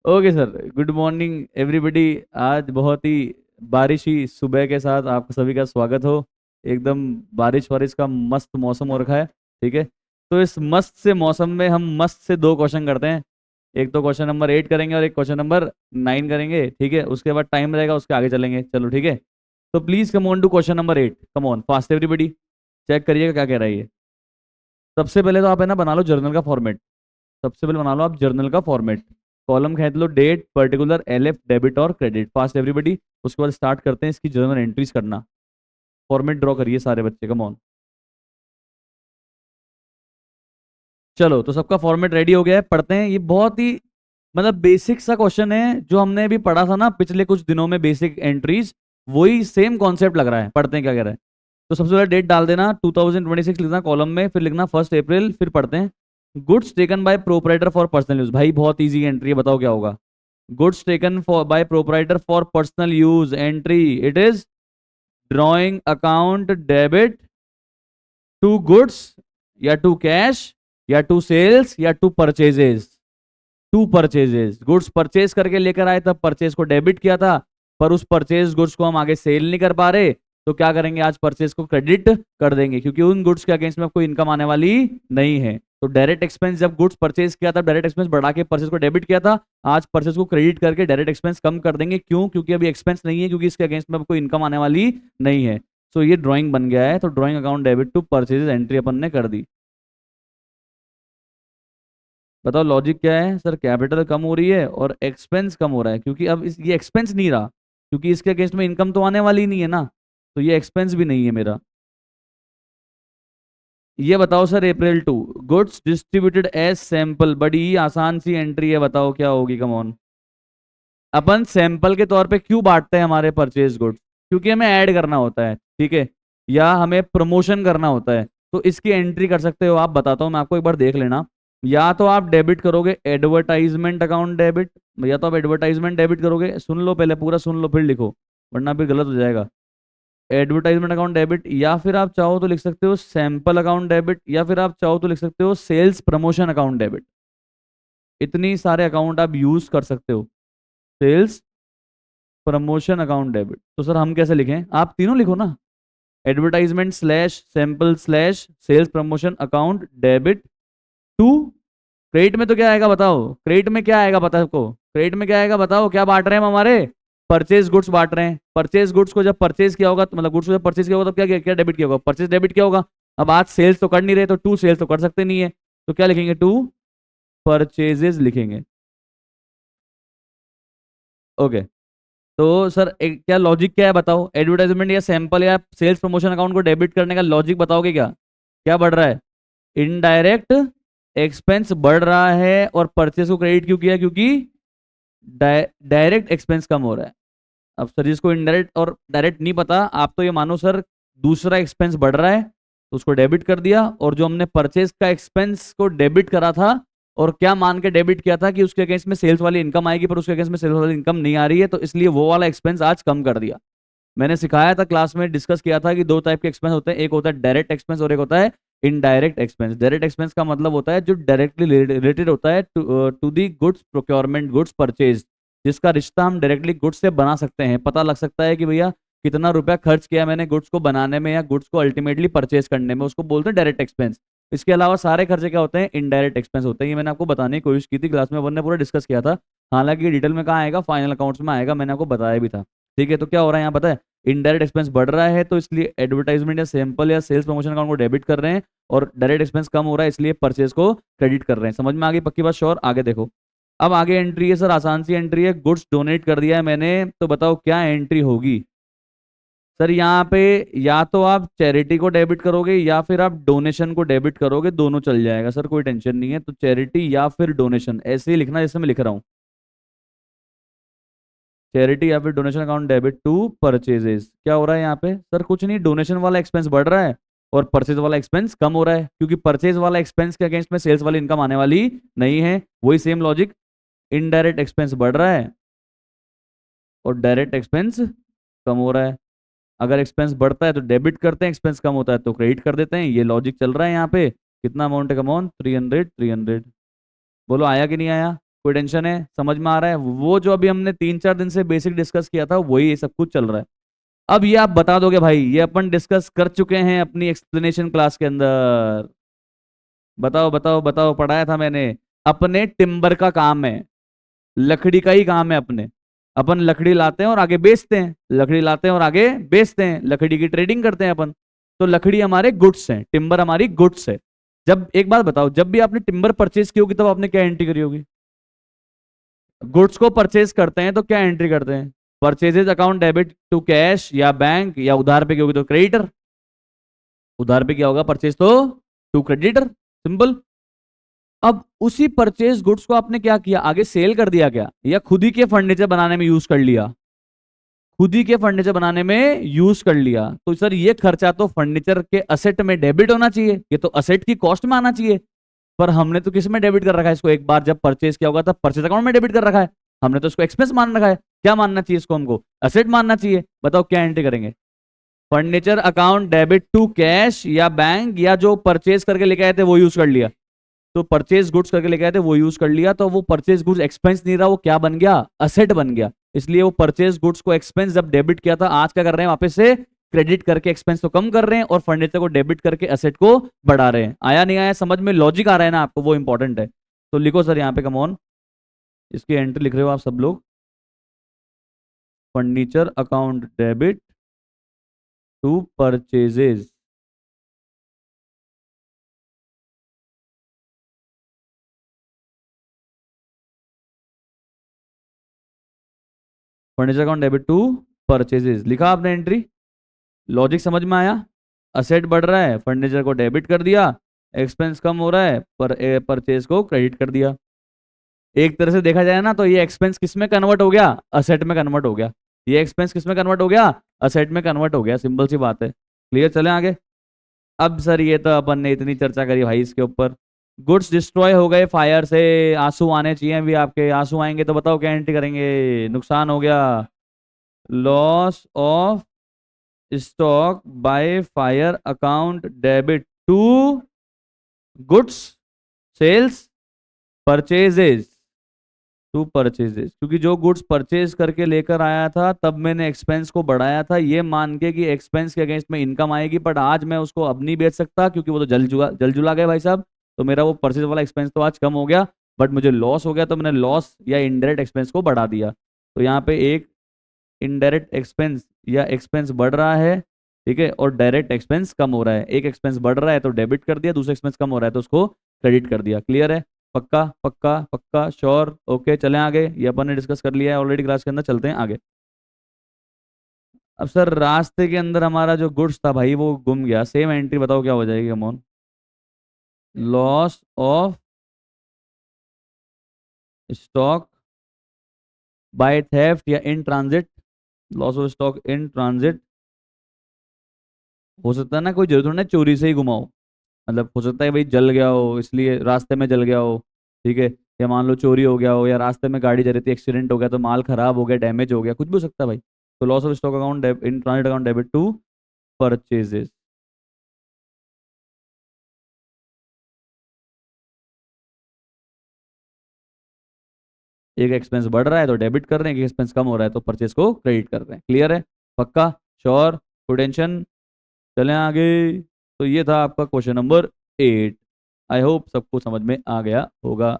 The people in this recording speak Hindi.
Okay sir, good morning everybody. आज बहुत ही बारिशी सुबह के साथ आप सभी का स्वागत हो। एकदम बारिश वारिश का मस्त मौसम हो रखा है। ठीक है, तो इस मस्त से मौसम में हम मस्त से दो क्वेश्चन करते हैं। एक तो क्वेश्चन नंबर 8 करेंगे और एक क्वेश्चन नंबर 9 करेंगे। ठीक है, उसके बाद टाइम रहेगा, उसके आगे चलेंगे। चलो ठीक है, तो please come on to question number 8। Come on fast everybody, check करिएगा क्या कह रहा है ये। सबसे पहले तो आप है ना बना लो जर्नल का फॉर्मेट। सबसे पहले बना लो आप जर्नल का फॉर्मेट। कॉलम खींच लो, डेट, पर्टिकुलर, एलएफ, डेबिट और क्रेडिट। फास्ट एवरीबॉडी, उसके बाद स्टार्ट करते हैं इसकी जर्नल एंट्रीज करना। फॉर्मेट ड्रॉ करिए सारे बच्चे, कम ऑन। चलो, तो सबका फॉर्मेट रेडी हो गया है, पढ़ते हैं। ये बहुत ही मतलब बेसिक सा क्वेश्चन है जो हमने अभी पढ़ा था ना पिछले कुछ दिनों में, बेसिक एंट्रीज। वही सेम कॉन्सेप्ट लग रहा है। पढ़ते हैं क्या कह रहा है। तो सबसे पहले डेट डाल देना 2026 लिखना कॉलम में, फिर लिखना 1 अप्रैल। फिर पढ़ते हैं। Goods taken by proprietor for personal use. भाई बहुत इजी एंट्री है, बताओ क्या होगा। Goods taken for by proprietor for personal use entry, it is drawing account debit to goods या टू कैश या टू सेल्स या to purchases. To purchases, goods purchase करके लेकर आए तब परचेज को डेबिट किया था, पर उस परचेज गुड्स को हम आगे सेल नहीं कर पा रहे, तो क्या करेंगे, आज परचेज को क्रेडिट कर देंगे क्योंकि उन गुड्स के अगेंस्ट में कोई इनकम आने वाली नहीं है। तो डायरेक्ट एक्सपेंस, जब गुड्स परचेज किया था डायरेक्ट एक्सपेंस बढ़ा के परचेज को डेबिट किया था, आज परचेज को क्रेडिट करके डायरेक्ट एक्सपेंस कम कर देंगे। क्यों? क्योंकि अभी एक्सपेंस नहीं है, क्योंकि इसके अगेंस्ट में कोई इनकम आने वाली नहीं है। सो ये ड्राइंग बन गया है, तो drawing account debit to purchase entry अपन ने कर दी। बताओ लॉजिक क्या है सर। कैपिटल कम हो रही है और एक्सपेंस कम हो रहा है, क्योंकि अब ये एक्सपेंस नहीं रहा, क्योंकि इसके अगेंस्ट में इनकम तो आने वाली नहीं है ना, तो ये एक्सपेंस भी नहीं है मेरा। ये बताओ सर, अप्रैल 2 गुड्स डिस्ट्रीब्यूटेड एज सैंपल। बड़ी आसान सी एंट्री है, बताओ क्या होगी, कम ऑन। अपन सैंपल के तौर पे क्यों बांटते हैं हमारे परचेज गुड्स? क्योंकि हमें ऐड करना होता है, ठीक है, या हमें प्रमोशन करना होता है। तो इसकी एंट्री कर सकते हो आप, बताता हूँ मैं आपको, एक बार देख लेना। या तो आप डेबिट करोगे एडवर्टाइजमेंट अकाउंट डेबिट, या तो आप एडवर्टाइजमेंट डेबिट करोगे, सुन लो पहले पूरा सुन लो फिर लिखो, वरना फिर गलत हो जाएगा। एडवर्टाइजमेंट अकाउंट डेबिट, या फिर आप चाहो तो लिख सकते हो सैंपल अकाउंट डेबिट, या फिर आप चाहो तो लिख सकते हो सेल्स प्रमोशन अकाउंट डेबिट। इतनी सारे अकाउंट आप यूज कर सकते हो। सेल्स प्रमोशन अकाउंट डेबिट, तो सर हम कैसे लिखें? आप तीनों लिखो ना, advertisement slash sample slash sales promotion account debit to. Credit में तो क्या आएगा बताओ, क्रेडिट में क्या आएगा बताओ को, क्रेडिट में क्या आएगा बताओ, क्या बांट रहे हैं हम हमारे परचेज गुड्स बांट रहे हैं। परचेज गुड्स को जब परचेज किया होगा, मतलब गुड्स को जब परचेज किया होगा, तो क्या क्या डेबिट किया होगा, परचेज डेबिट किया होगा। अब आज सेल्स तो कर नहीं रहे, तो टू सेल्स तो कर सकते नहीं है, तो क्या लिखेंगे, टू परचेजेस लिखेंगे। ओके, तो सर क्या लॉजिक क्या है बताओ, एडवर्टाइजमेंट या सैंपल या सेल्स प्रमोशन अकाउंट को डेबिट करने का लॉजिक बताओगे क्या? क्या बढ़ रहा है? इनडायरेक्ट एक्सपेंस बढ़ रहा है, और परचेज को क्रेडिट क्यों किया? क्योंकि डायरेक्ट एक्सपेंस कम हो रहा है। अब सर जिसको इनडायरेक्ट और डायरेक्ट नहीं पता, आप तो ये मानो सर दूसरा एक्सपेंस बढ़ रहा है तो उसको डेबिट कर दिया, और जो हमने परचेज का एक्सपेंस को डेबिट करा था, और क्या मान के डेबिट किया था कि उसके अगेंस्ट में सेल्स वाली इनकम आएगी, पर उसके अगेंस्ट में सेल्स वाली इनकम नहीं आ रही है, तो इसलिए वो वाला एक्सपेंस आज कम कर दिया। मैंने सिखाया था क्लास में, डिस्कस किया था कि दो टाइप के एक्सपेंस होते हैं, एक होता है डायरेक्ट एक्सपेंस और एक होता है इनडायरेक्ट एक्सपेंस। डायरेक्ट एक्सपेंस का मतलब होता है जो डायरेक्टली रिलेटेड होता है to the goods procurement, goods purchase, जिसका रिश्ता हम डायरेक्टली गुड्स से बना सकते हैं। पता लग सकता है कि भैया कितना रुपया खर्च किया मैंने गुड्स को बनाने में या गुड्स को अल्टीमेटली परचेज करने में, उसको बोलते हैं डायरेक्ट एक्सपेंस। इसके अलावा सारे खर्चे क्या होते हैं, इनडायरेक्ट एक्सपेंस होते हैं। ये मैंने आपको बताने की कोशिश की थी क्लास में, अपन ने पूरा डिस्कस किया था। हालांकि डिटेल में कहाँ आएगा, फाइनल अकाउंट्स में आएगा, मैंने आपको बताया भी था। ठीक है, तो क्या हो रहा है यहाँ पता है, इनडायरेक्ट एक्सपेंस बढ़ रहा है, तो इसलिए एडवर्टाइजमेंट या सैंपल या सेल्स प्रमोशन अकाउंट को डेबिट कर रहे हैं, और डायरेक्ट एक्सपेंस कम हो रहा है, इसलिए परचेज को क्रेडिट कर रहे हैं। समझ में आ गई पक्की बात? श्योर? आगे देखो। अब आगे एंट्री है सर, आसान सी एंट्री है, गुड्स डोनेट कर दिया है मैंने, तो बताओ क्या एंट्री होगी। सर यहाँ पे या तो आप चैरिटी को डेबिट करोगे या फिर आप डोनेशन को डेबिट करोगे, दोनों चल जाएगा सर, कोई टेंशन नहीं है। तो चैरिटी या फिर डोनेशन, ऐसे ही लिखना जैसे मैं लिख रहा हूँ, चैरिटी या फिर donation account debit to purchases. क्या हो रहा है यहाँ पे सर? कुछ नहीं, डोनेशन वाला एक्सपेंस बढ़ रहा है और परचेज वाला एक्सपेंस कम हो रहा है, क्योंकि परचेज वाला एक्सपेंस के अगेंस्ट में सेल्स वाली इनकम आने वाली नहीं है। वही सेम लॉजिक, इनडायरेक्ट एक्सपेंस बढ़ रहा है और डायरेक्ट एक्सपेंस कम हो रहा है। अगर एक्सपेंस बढ़ता है तो डेबिट करते हैं, एक्सपेंस कम होता है तो क्रेडिट कर देते हैं। ये लॉजिक चल रहा है यहाँ पे। कितना अमाउंट है, कम ऑन, 300 300। बोलो आया कि नहीं आया? कोई टेंशन है, समझ में आ रहा है? वो जो अभी हमने 3-4 दिन से बेसिक डिस्कस किया था वही सब कुछ चल रहा है। अब ये आप बता दोगे भाई, ये अपन डिस्कस कर चुके हैं अपनी एक्सप्लेनेशन क्लास के अंदर। बताओ बताओ बताओ, पढ़ाया था मैंने। अपने टिम्बर का काम है, लकड़ी का ही काम है अपने। अपन लकड़ी लाते हैं और आगे बेचते हैं, लकड़ी लाते हैं और आगे बेचते हैं, लकड़ी की ट्रेडिंग करते हैं अपन। तो लकड़ी हमारे गुड्स हैं, टिम्बर हमारी गुड्स है। जब एक बात बताओ, जब भी आपने टिम्बर परचेज की होगी तब आपने क्या एंट्री करी होगी? गुड्स को परचेज करते हैं तो क्या एंट्री करते हैं? Purchases account debit to cash या बैंक, या उधार पे की होगी तो क्रेडिटर। उधार पे क्या होगा? परचेज तो टू क्रेडिटर, सिंपल। अब उसी परचेज गुड्स को आपने क्या किया? आगे सेल कर दिया क्या, या खुद ही के फर्नीचर बनाने में यूज कर लिया? खुद ही के फर्नीचर बनाने में यूज कर लिया। तो सर ये खर्चा तो फर्नीचर के असेट में डेबिट होना चाहिए, ये तो असेट की कॉस्ट में आना चाहिए। पर हमने तो किस में डेबिट कर रखा है इसको? एक बार जब परचेज किया होगा तब परचेज अकाउंट में डेबिट कर रखा है। हमने तो इसको एक्सपेंस मान रखा है। क्या मानना चाहिए इसको? हमको असेट मानना चाहिए। बताओ क्या एंट्री करेंगे? Furniture account debit to cash या बैंक, या जो परचेज करके लेके आए थे वो यूज कर लिया। तो परचेज गुड्स करके लेके आए थे वो यूज कर लिया, तो वो परचेज गुड्स एक्सपेंस नहीं रहा, वो क्या बन गया? असेट बन गया। इसलिए वो परचेज गुड्स को एक्सपेंस जब डेबिट किया था, आज क्या कर रहे हैं? वापस से क्रेडिट करके एक्सपेंस तो कम कर रहे हैं और फर्नीचर को डेबिट करके असेट को बढ़ा रहे हैं। आया नहीं आया समझ में? लॉजिक आ रहा है ना आपको? वो इंपॉर्टेंट है। तो लिखो सर यहाँ पे, कम ऑन, इसकी एंट्री लिख रहे हो आप सब लोग। Furniture account debit to purchases. Furniture account debit to purchases लिखा आपने एंट्री। लॉजिक समझ में आया? असेट बढ़ रहा है, फर्नीचर को डेबिट कर दिया, एक्सपेंस कम हो रहा है, पर परचेज को क्रेडिट कर दिया। एक तरह से देखा जाए ना तो ये एक्सपेंस किस में कन्वर्ट हो गया? असेट में कन्वर्ट हो गया। ये एक्सपेंस किस में कन्वर्ट हो गया? असेट में कन्वर्ट हो गया। सिंपल सी बात है। क्लियर? चलें आगे। अब सर ये तो अपन ने इतनी चर्चा करी भाई इसके ऊपर। गुड्स डिस्ट्रॉय हो गए फायर से, आंसू आने चाहिए अभी आपके। आंसू आएंगे तो बताओ क्या एंट्री करेंगे? नुकसान हो गया, loss of stock by fire account debit to goods sales purchases to purchases. क्योंकि जो गुड्स परचेज करके लेकर आया था तब मैंने एक्सपेंस को बढ़ाया था, ये मान के कि एक्सपेंस के अगेंस्ट में इनकम आएगी, बट आज मैं उसको अब नहीं बेच सकता क्योंकि वो तो जल जुला गए भाई साहब। तो मेरा वो परचेज वाला एक्सपेंस तो आज कम हो गया, बट मुझे लॉस हो गया, तो मैंने लॉस या इनडायरेक्ट एक्सपेंस को बढ़ा दिया। तो यहाँ पे एक इनडायरेक्ट एक्सपेंस या एक्सपेंस बढ़ रहा है, ठीक है, और डायरेक्ट एक्सपेंस कम हो रहा है। एक एक्सपेंस बढ़ रहा है तो डेबिट कर दिया, दूसरा एक्सपेंस कम हो रहा है तो उसको क्रेडिट कर दिया। क्लियर है? पक्का पक्का पक्का श्योर? ओके चलें आगे। ये अपन ने डिस्कस कर लिया है ऑलरेडी क्लास के अंदर, चलते हैं आगे। अब सर रास्ते के अंदर हमारा जो गुड्स था भाई वो गुम गया, सेम एंट्री बताओ क्या हो जाएगी? अमोन, loss of stock by theft या in transit. Loss of stock in transit. हो सकता है ना, कोई जरूरत नहीं है चोरी से ही घुमाओ। मतलब हो सकता है भाई जल गया हो, इसलिए रास्ते में जल गया हो, ठीक है, या मान लो चोरी हो गया हो, या रास्ते में गाड़ी जा रही थी एक्सीडेंट हो गया तो माल खराब हो गया, डैमेज हो गया, कुछ भी हो सकता है भाई। तो loss of stock account in transit account debit to purchases. एक एक्सपेंस बढ़ रहा है तो डेबिट कर रहे हैं, एक एक्सपेंस कम हो रहा है तो परचेज को क्रेडिट कर रहे हैं। क्लियर है? पक्का श्योर? कोई टेंशन? चलें आगे। तो ये था आपका क्वेश्चन नंबर 8। आई होप सबको समझ में आ गया होगा।